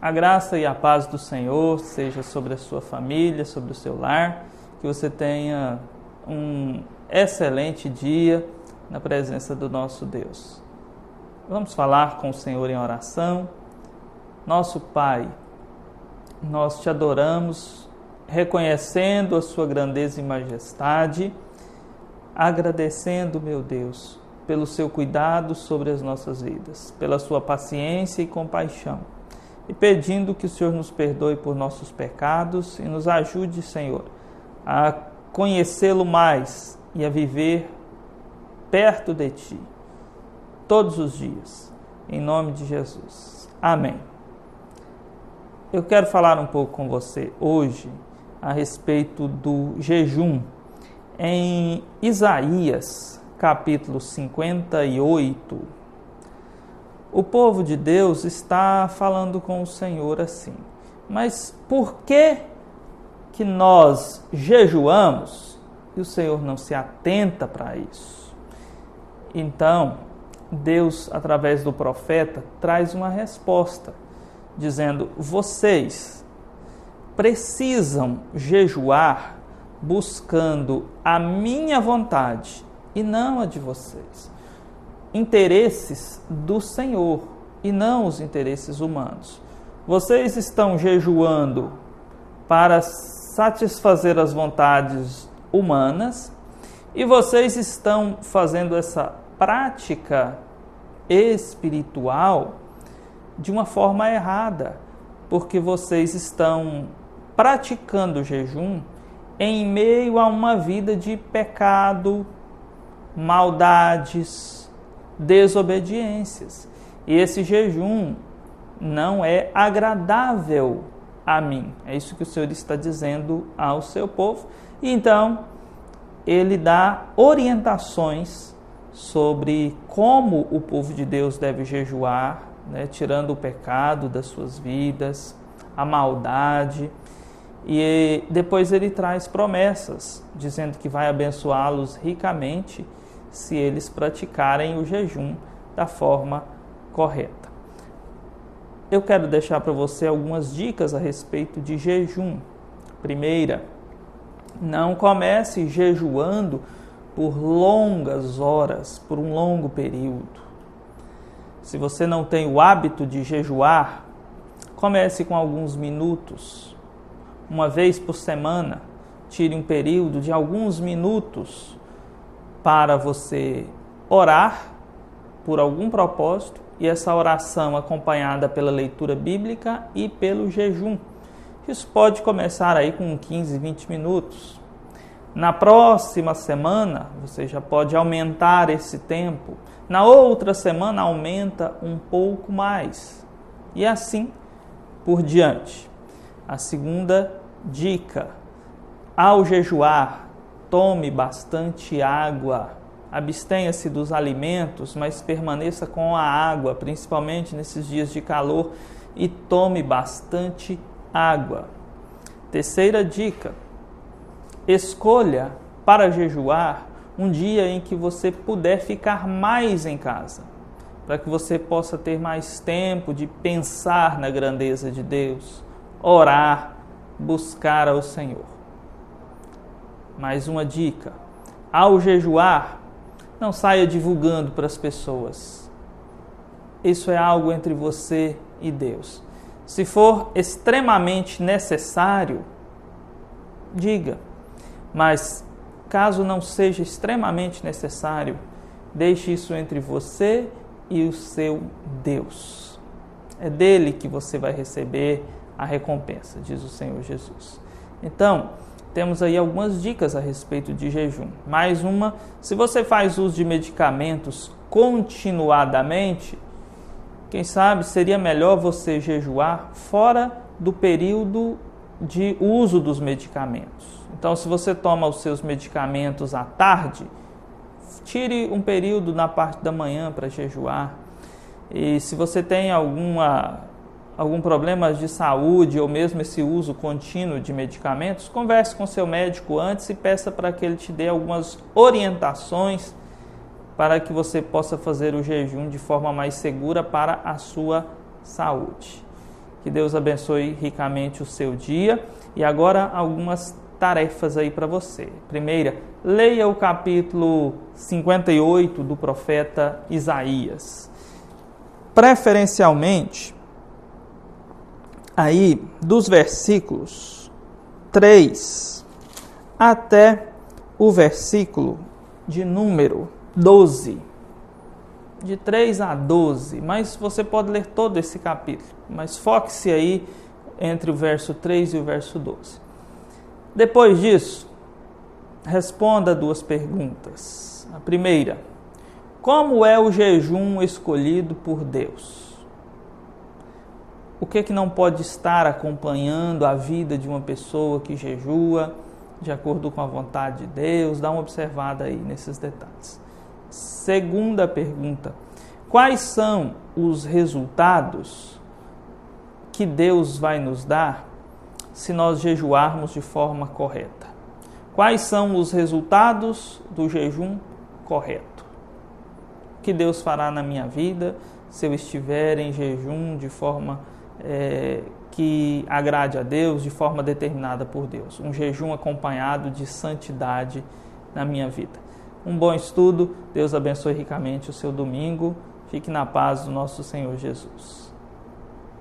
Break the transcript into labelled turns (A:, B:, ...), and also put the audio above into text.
A: A graça e a paz do Senhor seja sobre a sua família, sobre o seu lar, que você tenha um excelente dia na presença do nosso Deus. Vamos falar com o Senhor em oração. Nosso Pai, nós te adoramos, reconhecendo a sua grandeza e majestade, agradecendo, meu Deus, pelo seu cuidado sobre as nossas vidas, pela sua paciência e compaixão, e pedindo que o Senhor nos perdoe por nossos pecados e nos ajude, Senhor, a conhecê-lo mais e a viver perto de Ti, todos os dias, em nome de Jesus. Amém. Eu quero falar um pouco com você hoje a respeito do jejum. Em Isaías, capítulo 58, o povo de Deus está falando com o Senhor assim: mas por que nós jejuamos e o Senhor não se atenta para isso? Então, Deus, através do profeta, traz uma resposta, dizendo: vocês precisam jejuar buscando a minha vontade e não a de vocês. Interesses do Senhor e não os interesses humanos. Vocês estão jejuando para satisfazer as vontades humanas e vocês estão fazendo essa prática espiritual de uma forma errada, porque vocês estão praticando o jejum em meio a uma vida de pecado, maldades, desobediências. E esse jejum não é agradável a mim. É isso que o Senhor está dizendo ao seu povo. E então, ele dá orientações sobre como o povo de Deus deve jejuar, tirando o pecado das suas vidas, a maldade. E depois ele traz promessas, dizendo que vai abençoá-los ricamente se eles praticarem o jejum da forma correta. Eu quero deixar para você algumas dicas a respeito de jejum. Primeira, não comece jejuando por longas horas, por um longo período. Se você não tem o hábito de jejuar, comece com alguns minutos. Uma vez por semana, tire um período de alguns minutos para você orar por algum propósito, e essa oração acompanhada pela leitura bíblica e pelo jejum. Isso pode começar aí com 15, 20 minutos. Na próxima semana, você já pode aumentar esse tempo. Na outra semana, aumenta um pouco mais. E assim por diante. A segunda dica: ao jejuar, tome bastante água. Abstenha-se dos alimentos, mas permaneça com a água, principalmente nesses dias de calor, e tome bastante água. Terceira dica: escolha para jejuar um dia em que você puder ficar mais em casa, para que você possa ter mais tempo de pensar na grandeza de Deus, orar, buscar ao Senhor. Mais uma dica: ao jejuar, não saia divulgando para as pessoas. Isso é algo entre você e Deus. Se for extremamente necessário, diga. Mas caso não seja extremamente necessário, deixe isso entre você e o seu Deus. É dele que você vai receber a recompensa, diz o Senhor Jesus. Então, temos aí algumas dicas a respeito de jejum. Mais uma: se você faz uso de medicamentos continuadamente, quem sabe seria melhor você jejuar fora do período de uso dos medicamentos. Então, se você toma os seus medicamentos à tarde, tire um período na parte da manhã para jejuar. E se você tem algum problema de saúde ou mesmo esse uso contínuo de medicamentos, converse com seu médico antes e peça para que ele te dê algumas orientações para que você possa fazer o jejum de forma mais segura para a sua saúde. Que Deus abençoe ricamente o seu dia. E agora algumas tarefas aí para você. Primeira, leia o capítulo 58 do profeta Isaías. Preferencialmente, aí dos versículos 3 até o versículo de número 12. De 3 a 12, mas você pode ler todo esse capítulo, mas foque-se aí entre o verso 3 e o verso 12. Depois disso, responda 2 perguntas. A primeira, como é o jejum escolhido por Deus? O que não pode estar acompanhando a vida de uma pessoa que jejua de acordo com a vontade de Deus? Dá uma observada aí nesses detalhes. Segunda pergunta, quais são os resultados que Deus vai nos dar se nós jejuarmos de forma correta? Quais são os resultados do jejum correto? O que Deus fará na minha vida se eu estiver em jejum de forma que agrade a Deus, de forma determinada por Deus? Um jejum acompanhado de santidade na minha vida. Um bom estudo, Deus abençoe ricamente o seu domingo. Fique na paz do nosso Senhor Jesus.